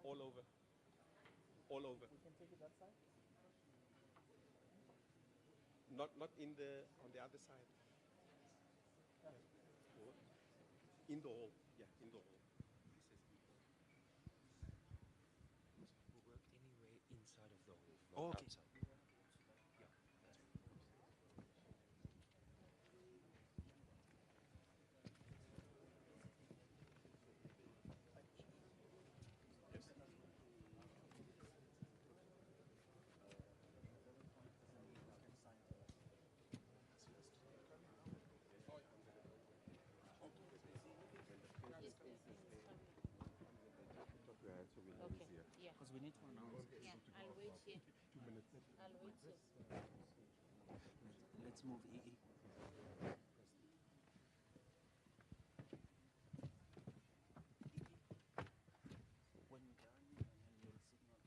all over. All over. We can take it that side? Not in the on the other side. Yeah. In the hall. Yeah, in the hall. We'll work anywhere inside of the hall, not Oh, okay. outside. Okay, yeah. Because we need to announce. Yeah, I'll wait here. 2 minutes. I'll wait here. Let's move EE. When you're done, and then you'll signal.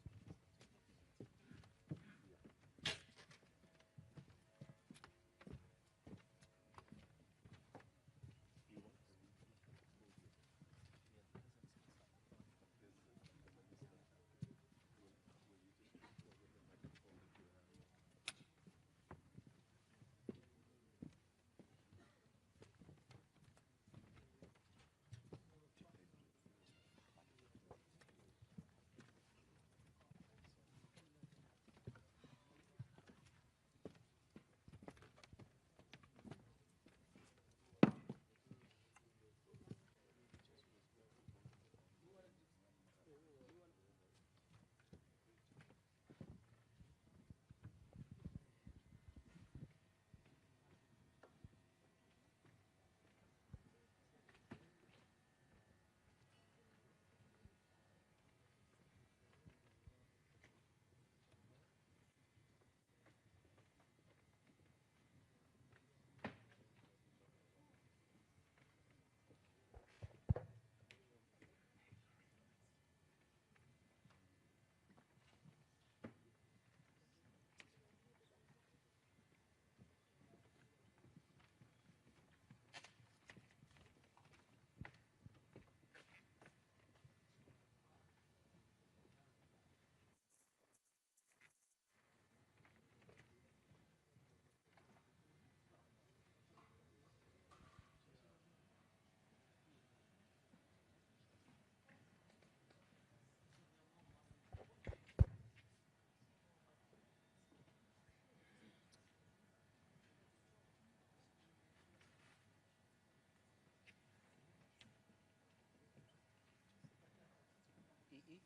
EE?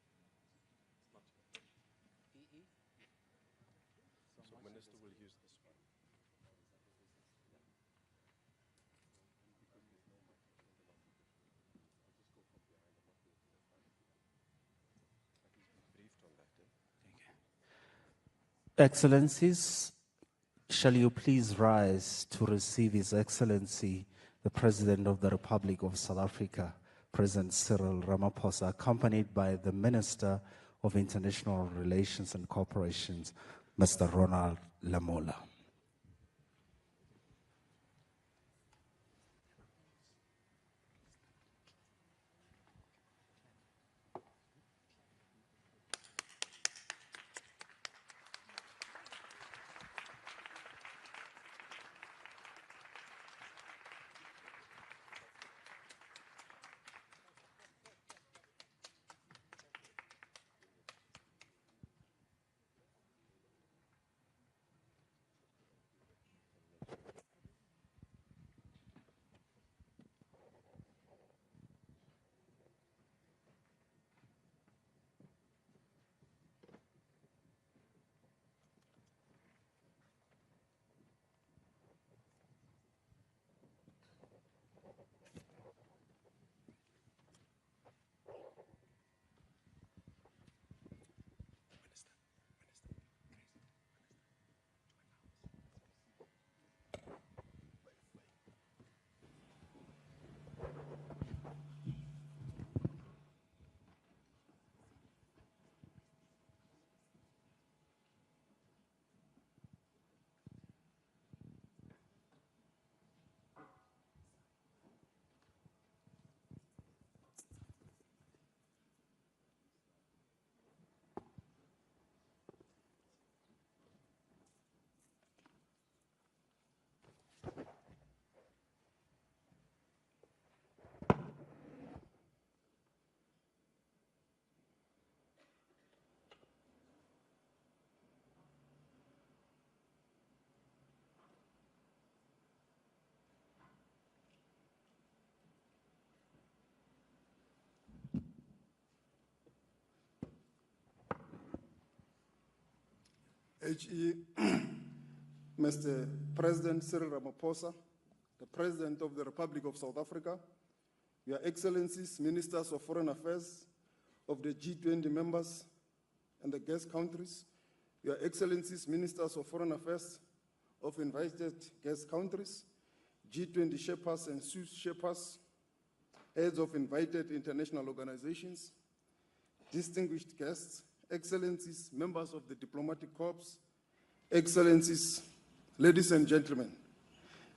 Not. EE? So minister will use this one. Briefed on that, Excellencies, shall you please rise to receive His Excellency, the President of the Republic of South Africa, President Cyril Ramaphosa, accompanied by the Minister of International Relations and Corporations, Mr. Ronald Lamola. HE, Mr. President Cyril Ramaphosa, the President of the Republic of South Africa, Your Excellencies, Ministers of Foreign Affairs of the G20 members and the guest countries, Your Excellencies, Ministers of Foreign Affairs of invited guest countries, G20 Shepherds and Sous Shepherds, heads of invited international organizations, distinguished guests, Excellencies, members of the Diplomatic Corps, Excellencies, ladies and gentlemen,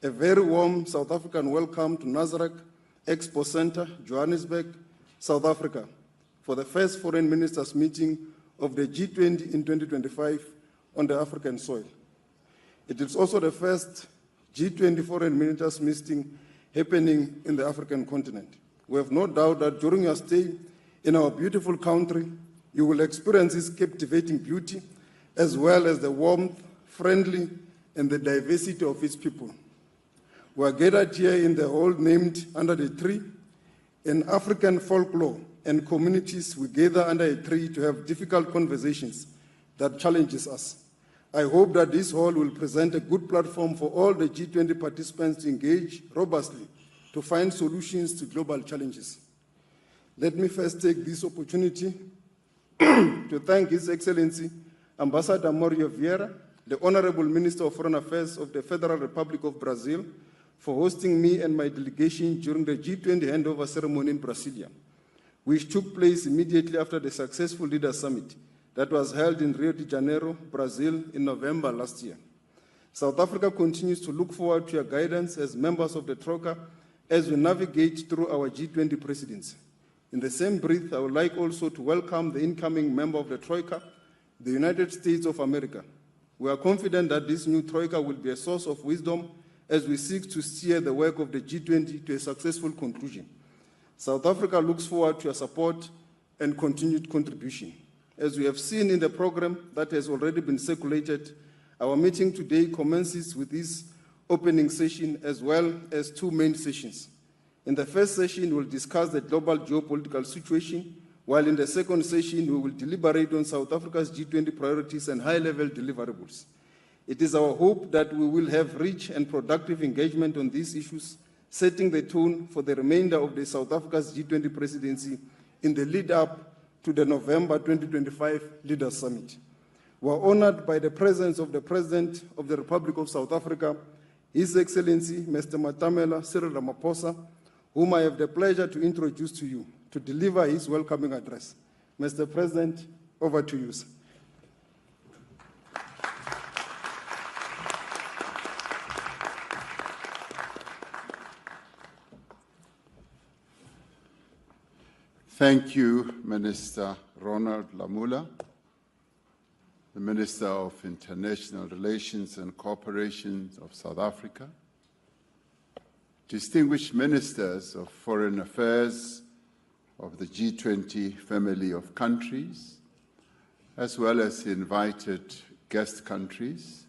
a very warm South African welcome to Nasrec Expo Center, Johannesburg, South Africa, for the first Foreign Ministers meeting of the G20 in 2025 on the African soil. It is also the first G20 Foreign Ministers meeting happening in the African continent. We have no doubt that during your stay in our beautiful country, you will experience its captivating beauty, as well as the warmth, friendly, and the diversity of its people. We are gathered here in the hall named Under the Tree. In African folklore and communities, we gather under a tree to have difficult conversations that challenges us. I hope that this hall will present a good platform for all the G20 participants to engage robustly to find solutions to global challenges. Let me first take this opportunity to thank His Excellency Ambassador Mario Vieira, the Honorable Minister of Foreign Affairs of the Federal Republic of Brazil, for hosting me and my delegation during the G20 handover ceremony in Brasilia, which took place immediately after the successful Leaders Summit that was held in Rio de Janeiro, Brazil, in November last year. South Africa continues to look forward to your guidance as members of the Troika as we navigate through our G20 presidency. In the same breath, I would like also to welcome the incoming member of the Troika, the United States of America. We are confident that this new Troika will be a source of wisdom as we seek to steer the work of the G20 to a successful conclusion. South Africa looks forward to your support and continued contribution. As we have seen in the program that has already been circulated, our meeting today commences with this opening session as well as two main sessions. In the first session, we will discuss the global geopolitical situation, while in the second session, we will deliberate on South Africa's G20 priorities and high-level deliverables. It is our hope that we will have rich and productive engagement on these issues, setting the tone for the remainder of the South Africa's G20 presidency in the lead-up to the November 2025 Leaders Summit. We are honored by the presence of the President of the Republic of South Africa, His Excellency Mr. Matamela Cyril Ramaphosa, whom I have the pleasure to introduce to you to deliver his welcoming address. Mr. President, over to you, sir. Thank you, Minister Ronald Lamola, the Minister of International Relations and Cooperation of South Africa, distinguished ministers of foreign affairs of the G20 family of countries, as well as invited guest countries,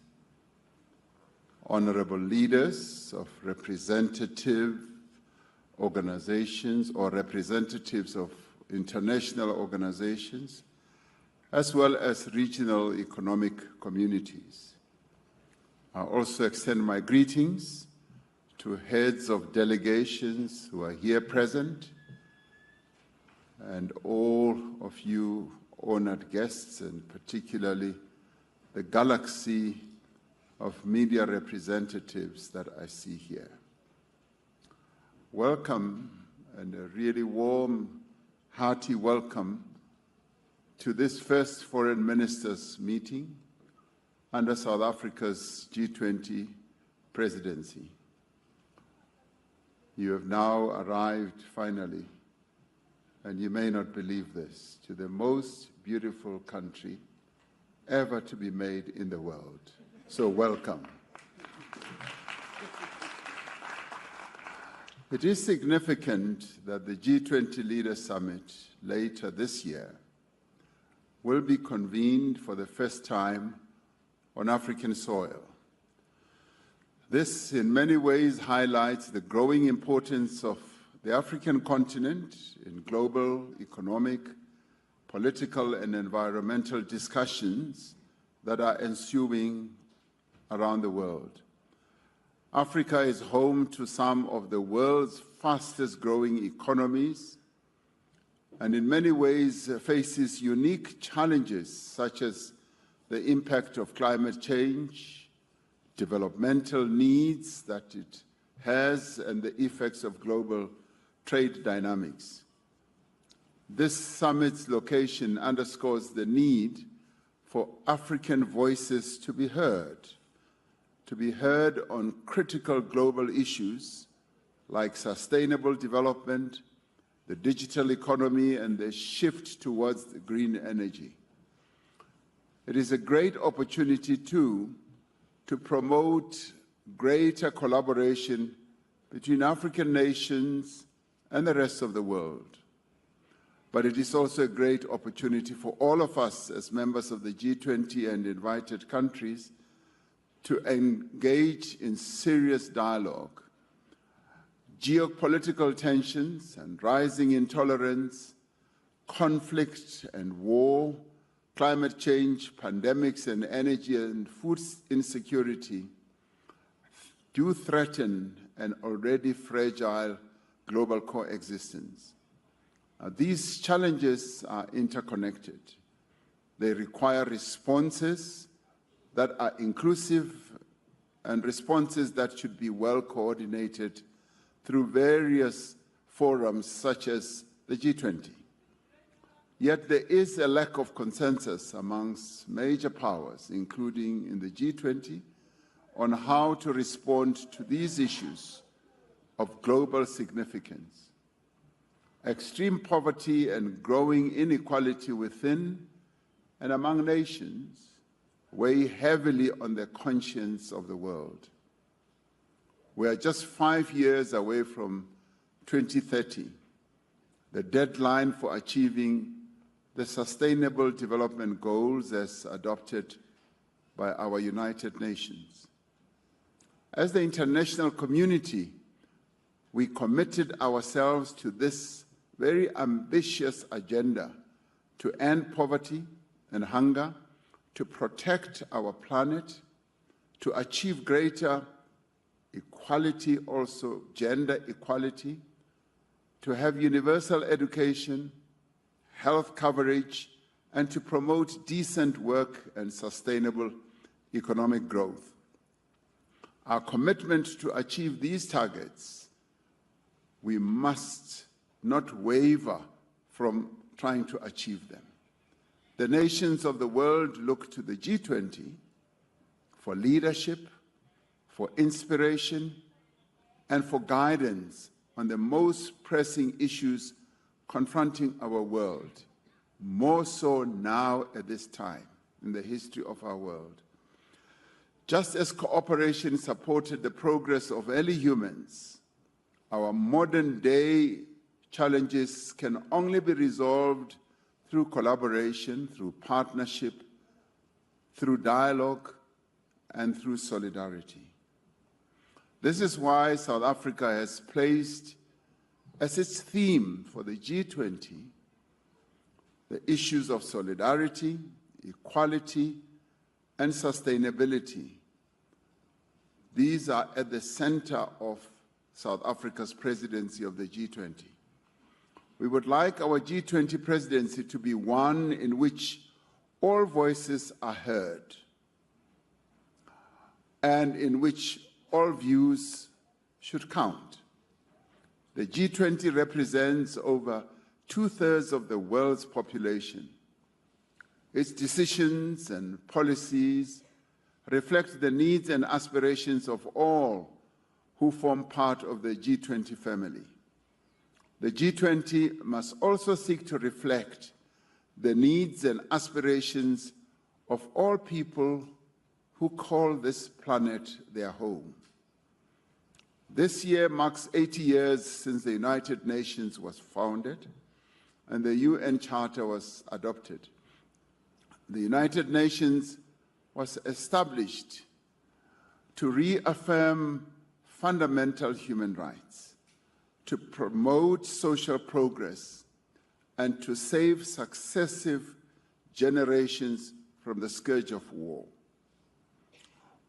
honorable leaders of representative organizations or representatives of international organizations, as well as regional economic communities. I also extend my greetings to heads of delegations who are here present, and all of you honored guests, and particularly the galaxy of media representatives that I see here. Welcome, and a really warm, hearty welcome to this first Foreign Ministers meeting under South Africa's G20 presidency. You have now arrived finally, and you may not believe this, to the most beautiful country ever to be made in the world. So welcome. It is significant that the G20 Leaders Summit later this year will be convened for the first time on African soil. This, in many ways, highlights the growing importance of the African continent in global economic, political, and environmental discussions that are ensuing around the world. Africa is home to some of the world's fastest growing economies and in many ways faces unique challenges such as the impact of climate change, developmental needs that it has, and the effects of global trade dynamics. This summit's location underscores the need for African voices to be heard on critical global issues like sustainable development, the digital economy, and the shift towards green energy. It is a great opportunity, too, to promote greater collaboration between African nations and the rest of the world. But it is also a great opportunity for all of us as members of the G20 and invited countries to engage in serious dialogue. Geopolitical tensions and rising intolerance, conflict and war, climate change, pandemics, and energy and food insecurity do threaten an already fragile global coexistence. These challenges are interconnected. They require responses that are inclusive and responses that should be well coordinated through various forums such as the G20. Yet there is a lack of consensus amongst major powers, including in the G20, on how to respond to these issues of global significance. Extreme poverty and growing inequality within and among nations weigh heavily on the conscience of the world. We are just 5 years away from 2030, the deadline for achieving the Sustainable Development Goals as adopted by our United Nations. As the international community, we committed ourselves to this very ambitious agenda to end poverty and hunger, to protect our planet, to achieve greater equality, also gender equality, to have universal education, health coverage, and to promote decent work and sustainable economic growth. Our commitment to achieve these targets, we must not waver from trying to achieve them. The nations of the world look to the G20 for leadership, for inspiration, and for guidance on the most pressing issues confronting our world, more so now at this time in the history of our world. Just as cooperation supported the progress of early humans, our modern-day challenges can only be resolved through collaboration, through partnership, through dialogue, and through solidarity. This is why South Africa has placed as its theme for the G20 the issues of solidarity, equality, and sustainability. These are at the center of South Africa's presidency of the G20. We would like our G20 presidency to be one in which all voices are heard and in which all views should count. The G20 represents over 2/3 of the world's population. Its decisions and policies reflect the needs and aspirations of all who form part of the G20 family. The G20 must also seek to reflect the needs and aspirations of all people who call this planet their home. This year marks 80 years since the United Nations was founded and the UN Charter was adopted. The United Nations was established to reaffirm fundamental human rights, to promote social progress, and to save successive generations from the scourge of war.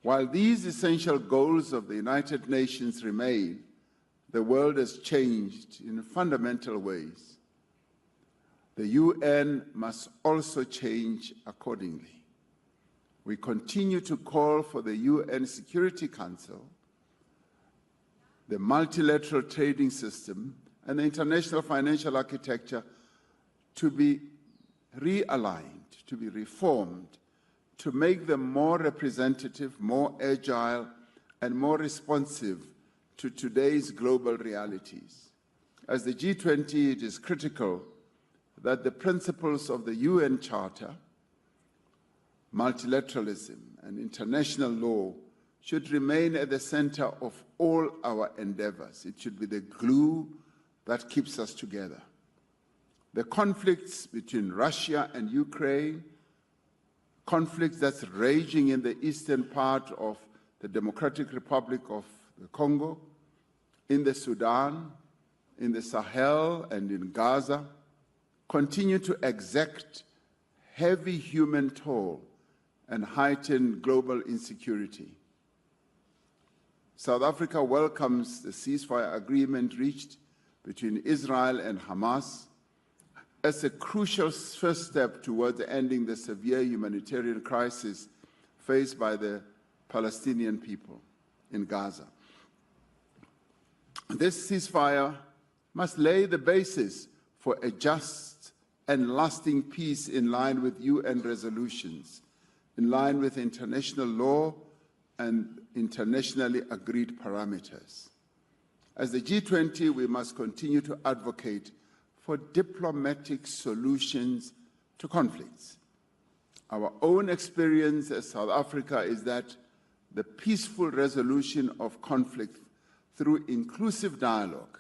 While these essential goals of the United Nations remain, the world has changed in fundamental ways. The UN must also change accordingly. We continue to call for the UN Security Council, the multilateral trading system, and the international financial architecture to be realigned, to be reformed, to make them more representative, more agile, and more responsive to today's global realities. As the G20, it is critical that the principles of the UN Charter, multilateralism, and international law should remain at the center of all our endeavors. It should be the glue that keeps us together. The conflicts between Russia and Ukraine, conflicts that's raging in the eastern part of the Democratic Republic of the Congo, in the Sudan, in the Sahel, and in Gaza, continue to exact heavy human toll and heighten global insecurity. South Africa welcomes the ceasefire agreement reached between Israel and Hamas as a crucial first step towards ending the severe humanitarian crisis faced by the Palestinian people in Gaza. This ceasefire must lay the basis for a just and lasting peace in line with UN resolutions, in line with international law and internationally agreed parameters. As the G20, we must continue to advocate for diplomatic solutions to conflicts. Our own experience as South Africa is that the peaceful resolution of conflict through inclusive dialogue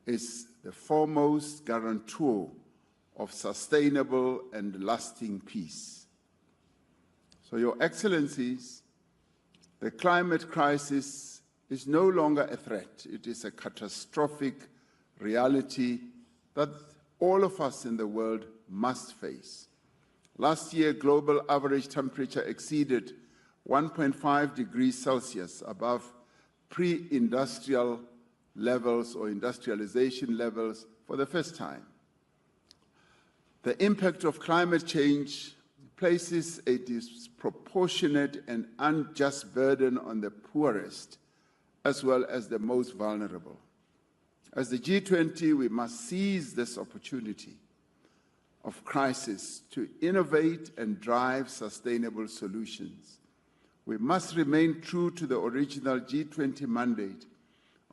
is the foremost guarantor of sustainable and lasting peace. So, Your Excellencies, the climate crisis is no longer a threat. It is a catastrophic reality that all of us in the world must face. Last year, global average temperature exceeded 1.5 degrees Celsius above pre-industrial levels or industrialization levels for the first time. The impact of climate change places a disproportionate and unjust burden on the poorest as well as the most vulnerable. As the G20, we must seize this opportunity of crisis to innovate and drive sustainable solutions. We must remain true to the original G20 mandate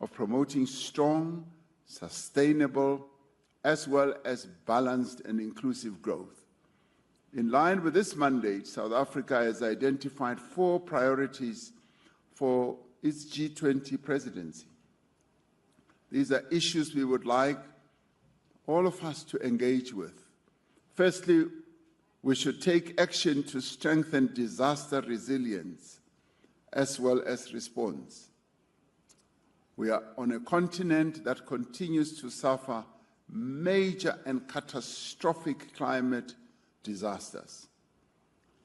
of promoting strong, sustainable, as well as balanced and inclusive growth. In line with this mandate, South Africa has identified 4 priorities for its G20 presidency. These are issues we would like all of us to engage with. Firstly, we should take action to strengthen disaster resilience as well as response. We are on a continent that continues to suffer major and catastrophic climate disasters.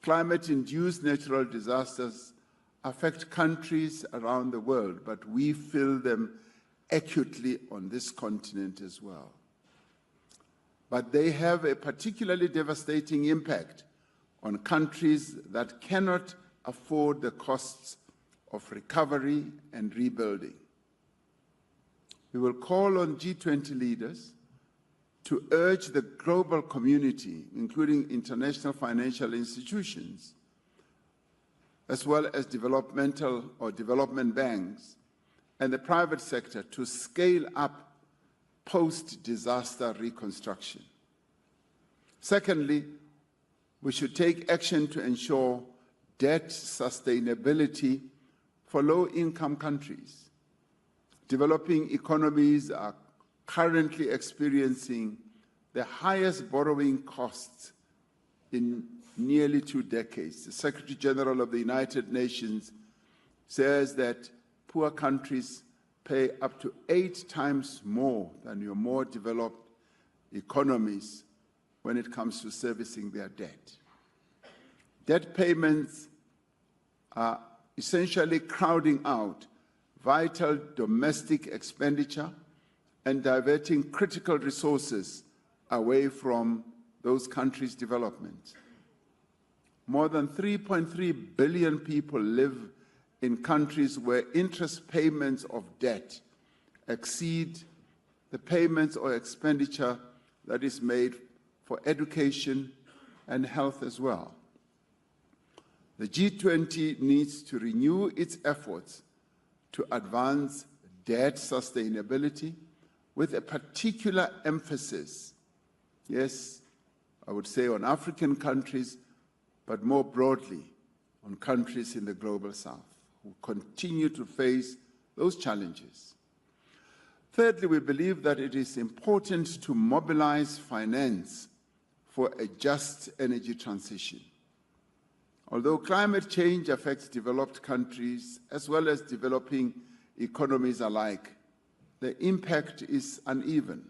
Climate-induced natural disasters affect countries around the world, but we feel them acutely on this continent as well. But they have a particularly devastating impact on countries that cannot afford the costs of recovery and rebuilding. We will call on G20 leaders to urge the global community, including international financial institutions, as well as developmental or development banks, and the private sector to scale up post-disaster reconstruction. Secondly, we should take action to ensure debt sustainability for low-income countries. Developing economies are currently experiencing the highest borrowing costs in nearly 2 decades. The Secretary General of the United Nations says that poor countries pay up to 8 times more than your more developed economies when it comes to servicing their debt. Debt payments are essentially crowding out vital domestic expenditure and diverting critical resources away from those countries' development. More than 3.3 billion people live in countries where interest payments of debt exceed the payments or expenditure that is made for education and health as well. The G20 needs to renew its efforts to advance debt sustainability with a particular emphasis, yes, I would say on African countries, but more broadly on countries in the global south who continue to face those challenges. Thirdly, we believe that it is important to mobilize finance for a just energy transition. Although climate change affects developed countries as well as developing economies alike, the impact is uneven.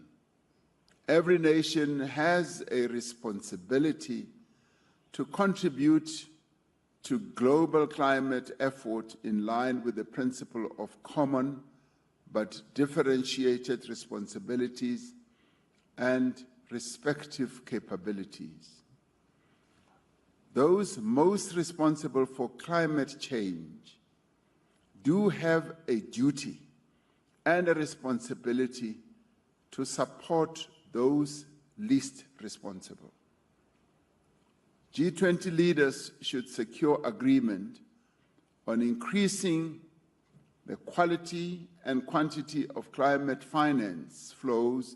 Every nation has a responsibility to contribute to global climate effort in line with the principle of common but differentiated responsibilities and respective capabilities. Those most responsible for climate change do have a duty and a responsibility to support those least responsible. G20 leaders should secure agreement on increasing the quality and quantity of climate finance flows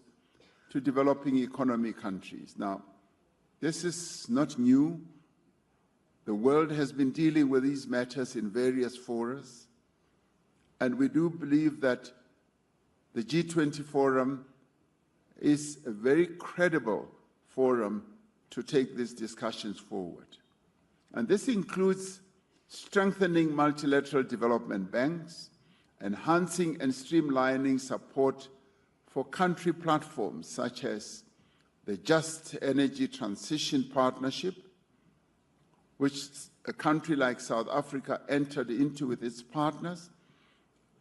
to developing economy countries. Now, this is not new. The world has been dealing with these matters in various forums, and we do believe that the G20 forum is a very credible forum to take these discussions forward. And this includes strengthening multilateral development banks, enhancing and streamlining support for country platforms such as the Just Energy Transition Partnership, which a country like South Africa entered into with its partners,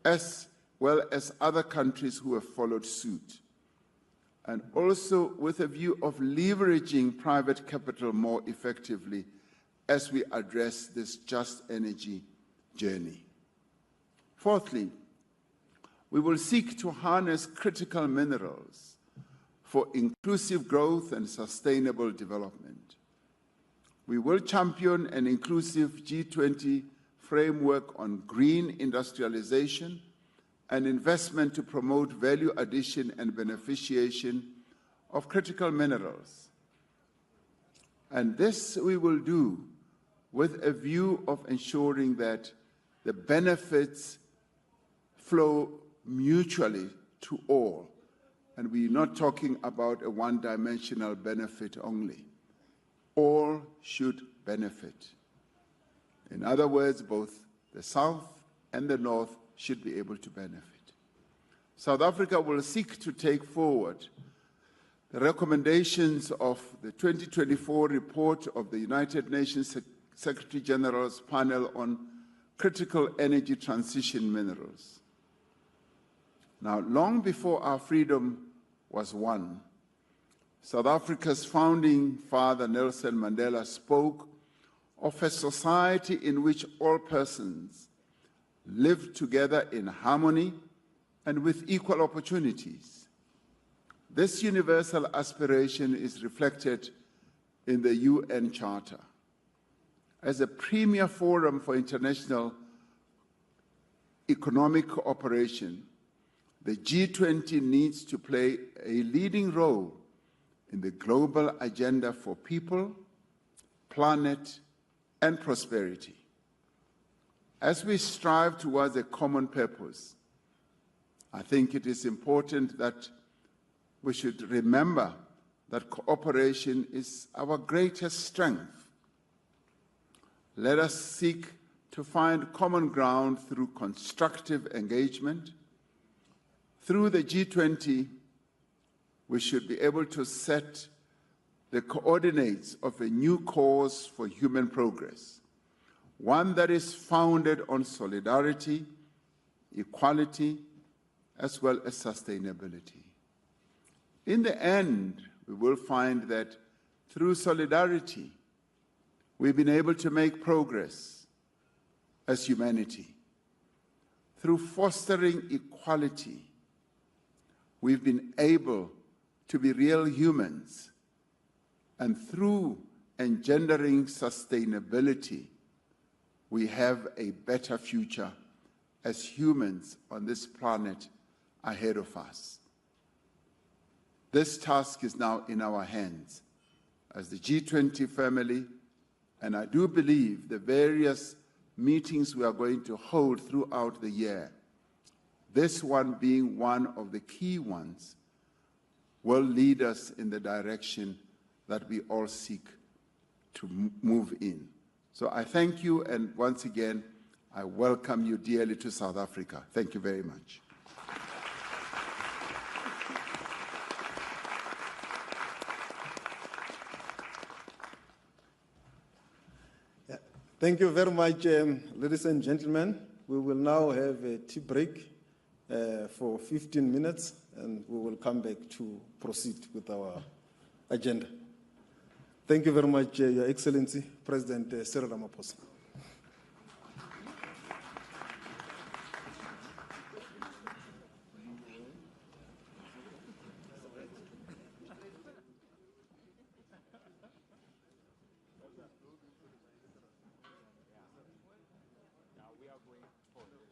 as well as other countries who have followed suit, and also with a view of leveraging private capital more effectively as we address this just energy journey. Fourthly, we will seek to harness critical minerals for inclusive growth and sustainable development. We will champion an inclusive G20 framework on green industrialization and investment to promote value addition and beneficiation of critical minerals. And this we will do with a view of ensuring that the benefits flow mutually to all. And we're not talking about a one-dimensional benefit only. All should benefit. In other words, both the South and the North should be able to benefit. South Africa will seek to take forward the recommendations of the 2024 report of the United Nations Secretary General's panel on critical energy transition minerals. Now, long before our freedom was won, South Africa's founding father, Nelson Mandela, spoke of a society in which all persons live together in harmony and with equal opportunities. This universal aspiration is reflected in the UN Charter. As a premier forum for international economic cooperation, the G20 needs to play a leading role in the global agenda for people, planet, and prosperity. As we strive towards a common purpose, I think it is important that we should remember that cooperation is our greatest strength. Let us seek to find common ground through constructive engagement. Through the G20, we should be able to set the coordinates of a new cause for human progress, one that is founded on solidarity, equality, as well as sustainability. In the end, we will find that through solidarity, we've been able to make progress as humanity. Through fostering equality, we've been able to be real humans. And through engendering sustainability, we have a better future as humans on this planet ahead of us. This task is now in our hands as the G20 family, and I do believe the various meetings we are going to hold throughout the year, this one being one of the key ones, will lead us in the direction that we all seek to move in. So I thank you, and once again, I welcome you dearly to South Africa. Thank you very much. Thank you very much, ladies and gentlemen. We will now have a tea break for 15 minutes, and we will come back to proceed with our agenda. Thank you very much, Your Excellency, President Cyril Ramaphosa. We are going forward.